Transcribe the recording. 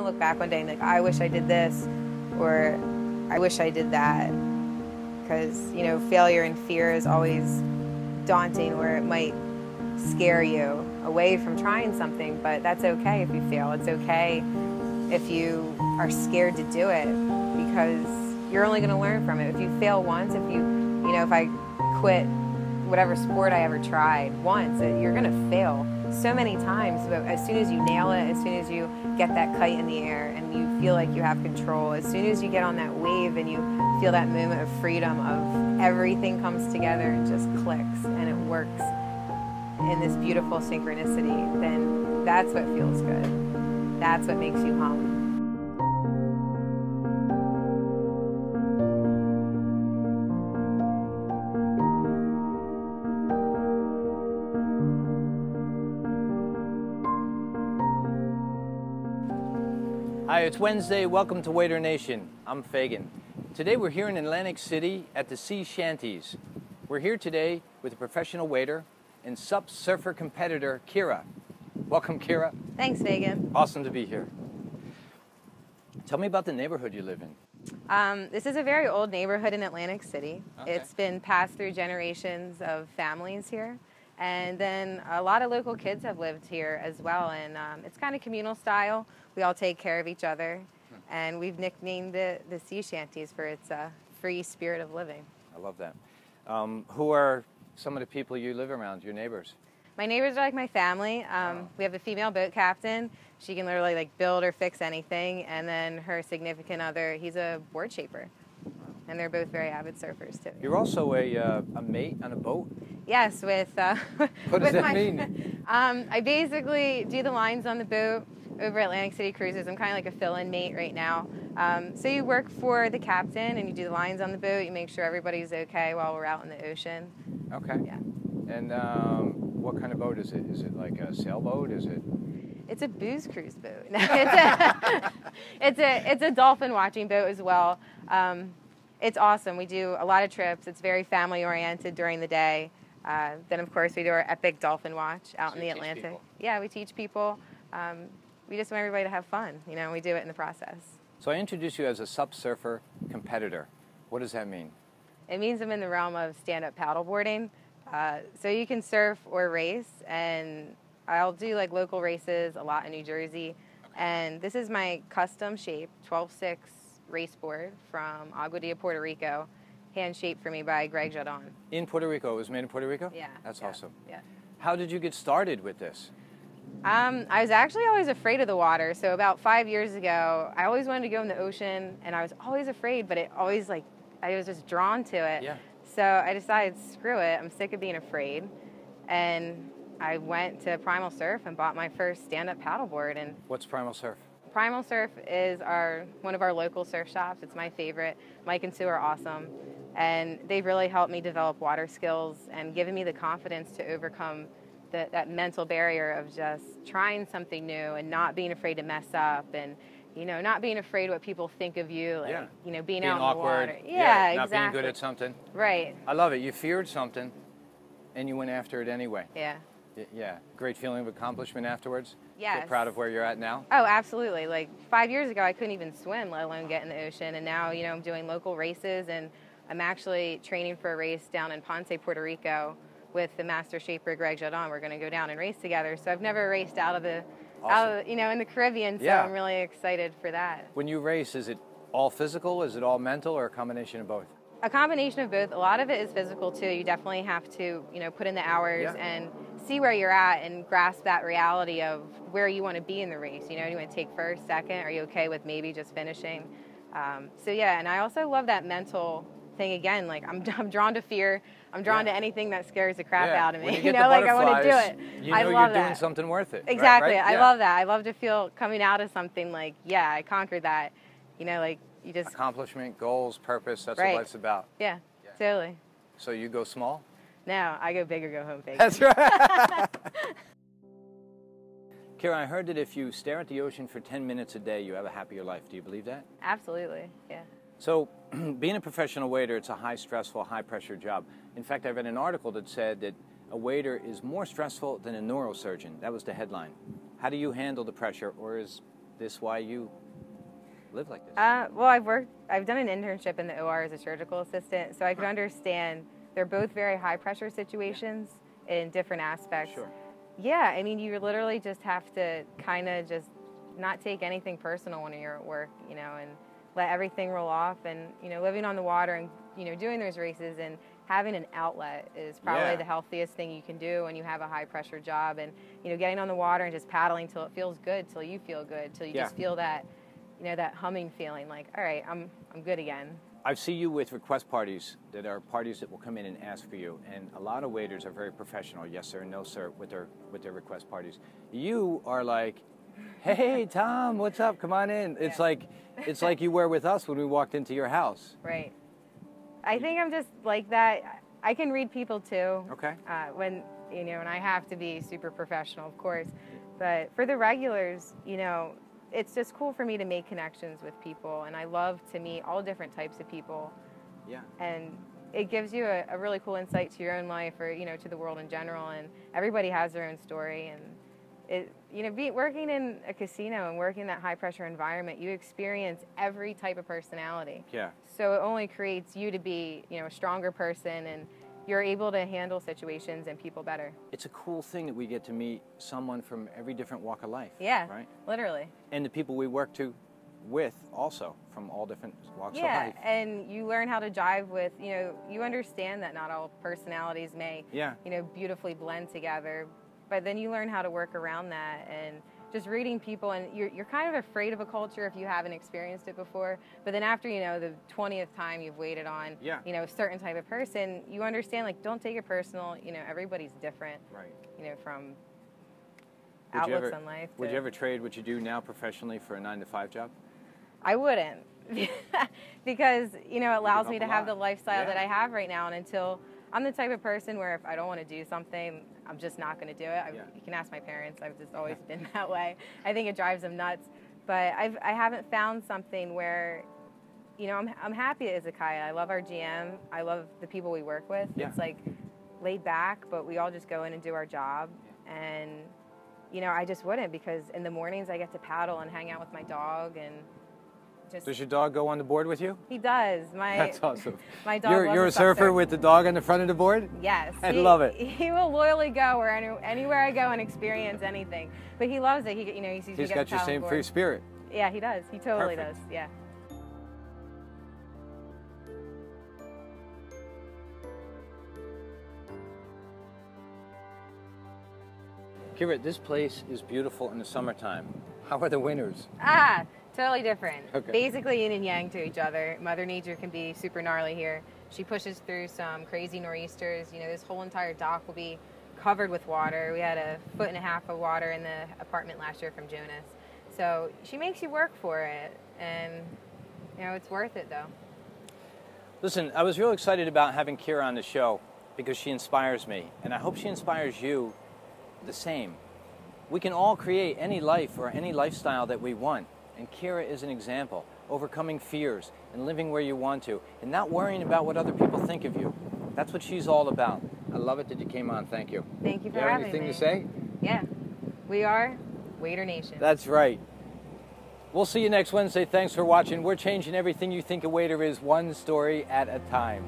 look back one day and be like, I wish I did this, or I wish I did that. Because, you know, failure and fear is always daunting, where it might scare you away from trying something, but that's okay if you fail. It's okay if you are scared to do it, because you're only going to learn from it. If you fail once, if I quit whatever sport I ever tried once, you're going to fail so many times, but as soon as you nail it, as soon as you get that kite in the air and you feel like you have control, as soon as you get on that wave and you feel that moment of freedom, of everything comes together and just clicks and it works in this beautiful synchronicity, then that's what feels good. That's what makes you hum. Hi, it's Wednesday. Welcome to Wader Nation. I'm Fagan. Today we're here in Atlantic City at the Sea Shanties. We're here today with a professional wader and SUP surfer competitor, Kira. Welcome, Kira. Thanks, Fagan. Awesome to be here. Tell me about the neighborhood you live in. This is a very old neighborhood in Atlantic City. Okay. It's been passed through generations of families here. And then a lot of local kids have lived here as well. And it's kind of communal style. We all take care of each other. And we've nicknamed the Sea Shanties for its free spirit of living. I love that. Who are some of the people you live around, your neighbors? My neighbors are like my family. We have a female boat captain. She can literally build or fix anything. And then her significant other, he's a board shaper. And they're both very avid surfers too. You're also a mate on a boat? Yes, with what does that mean? I basically do the lines on the boat over Atlantic City Cruises. I'm kind of like a fill-in mate right now. So you work for the captain and you do the lines on the boat. You make sure everybody's okay while we're out in the ocean. Okay. Yeah. And what kind of boat is it? Is it like a sailboat? Is it? It's a booze cruise boat. It's a dolphin watching boat as well. It's awesome. We do a lot of trips. It's very family oriented during the day. Then of course we do our epic dolphin watch out in the Atlantic. Yeah, we teach people. We just want everybody to have fun, and we do it in the process. So I introduced you as a SUP surfer competitor. What does that mean? It means I'm in the realm of stand-up paddleboarding. So you can surf or race, and I'll do local races a lot in New Jersey. Okay. And this is my custom shape 12.6 race board from Agua Día, Puerto Rico, hand shaped for me by Greg Jadon. In Puerto Rico? It was made in Puerto Rico? Yeah. That's yeah, awesome. Yeah. How did you get started with this? I was actually always afraid of the water. So about 5 years ago, I always wanted to go in the ocean, and I was always afraid, but it always I was just drawn to it. Yeah. So I decided, screw it, I'm sick of being afraid. And I went to Primal Surf and bought my first stand-up paddleboard. And what's Primal Surf? Primal Surf is one of our local surf shops. It's my favorite. Mike and Sue are awesome. And they've really helped me develop water skills and given me the confidence to overcome that mental barrier of just trying something new and not being afraid to mess up and not being afraid what people think of you, being out awkward, in the water. Yeah, not exactly. being good at something. Right. I love it. You feared something, and you went after it anyway. Yeah. Yeah. Great feeling of accomplishment afterwards? Yes. Feel proud of where you're at now? Oh, absolutely. 5 years ago, I couldn't even swim, let alone get in the ocean. And now, I'm doing local races, and I'm actually training for a race down in Ponce, Puerto Rico, with the master shaper Greg Jadon. We're going to go down and race together. So I've never raced out of in the Caribbean, so I'm really excited for that. When you race, is it all physical, is it all mental, or a combination of both? A combination of both. A lot of it is physical too. You definitely have to, put in the hours and see where you're at and grasp that reality of where you want to be in the race. Do you want to take first, second? Are you okay with maybe just finishing? And I also love that mental thing again. I'm drawn to fear. I'm drawn to anything that scares the crap out of me. When you get I want to do it. I love you're doing something worth it. Exactly. Right? I love that. I love to feel coming out of something I conquered that. You just accomplishment, goals, purpose. That's what life's about. Yeah, totally. So you go small? No, I go big or go home big. That's right. Kira, I heard that if you stare at the ocean for 10 minutes a day, you have a happier life. Do you believe that? Absolutely. Yeah. So being a professional wader, it's a high stressful, high pressure job. In fact, I read an article that said that a wader is more stressful than a neurosurgeon. That was the headline. How do you handle the pressure, or is this why you live like this? Well, I've done an internship in the OR as a surgical assistant, so I could understand they're both very high pressure situations in different aspects. Sure. Yeah, I mean, you literally just have to kind of just not take anything personal when you're at work, and let everything roll off. And, living on the water and, doing those races and having an outlet is probably the healthiest thing you can do when you have a high pressure job. And, getting on the water and just paddling till it feels good, till you feel good, till you just feel that, that humming feeling like, all right, I'm good again. I see you with request parties that are parties that will come in and ask for you, and a lot of waiters are very professional, yes sir, no sir, with their request parties. You are like, hey Tom, what's up? Come on in. It's like you were with us when we walked into your house. Right. I think I'm just like that. I can read people too. Okay. When and I have to be super professional, of course, but for the regulars, it's just cool for me to make connections with people, and I love to meet all different types of people. Yeah. And it gives you a really cool insight to your own life, or to the world in general. And everybody has their own story. And working in a casino and working in that high pressure environment, you experience every type of personality. Yeah. So it only creates you to be a stronger person, and you're able to handle situations and people better. It's a cool thing that we get to meet someone from every different walk of life. Yeah, right? Literally. And the people we work with also from all different walks of life. Yeah, and you learn how to jive with, you understand that not all personalities may, beautifully blend together, but then you learn how to work around that. And just reading people, and you're kind of afraid of a culture if you haven't experienced it before, but then after the 20th time you've waited on a certain type of person, you understand, like, don't take it personal. Everybody's different, right? From outlooks on life. Would you ever trade what you do now professionally for a 9-to-5 job? I wouldn't. Because it allows me to have the lifestyle that I have right now. And until I'm the type of person where if I don't want to do something, I'm just not going to do it. You can ask my parents. I've just always been that way. I think it drives them nuts. But I haven't found something where, I'm happy at Izakaya. I love our GM. I love the people we work with. Yeah. It's like laid back, but we all just go in and do our job. And, I just wouldn't, because in the mornings I get to paddle and hang out with my dog. And does your dog go on the board with you? He does. That's awesome. My dog. You're a surfer with the dog on the front of the board? Yes. I love it. He will loyally go anywhere I go and experience anything. But he loves it. He's got your same free spirit. Yeah, he does. He totally does. Yeah. Kira, this place is beautiful in the summertime. How are the winters? Totally different. Okay. Basically yin and yang to each other. Mother Nature can be super gnarly here. She pushes through some crazy nor'easters. This whole entire dock will be covered with water. We had 1.5 feet of water in the apartment last year from Jonas. So she makes you work for it, and it's worth it though. Listen, I was real excited about having Kira on the show because she inspires me, and I hope she inspires you the same. We can all create any life or any lifestyle that we want. And Kira is an example, overcoming fears and living where you want to and not worrying about what other people think of you. That's what she's all about. I love it that you came on. Thank you. Thank you for having me. Anything to say? Yeah. We are Waiter Nation. That's right. We'll see you next Wednesday. Thanks for watching. We're changing everything you think a waiter is, one story at a time.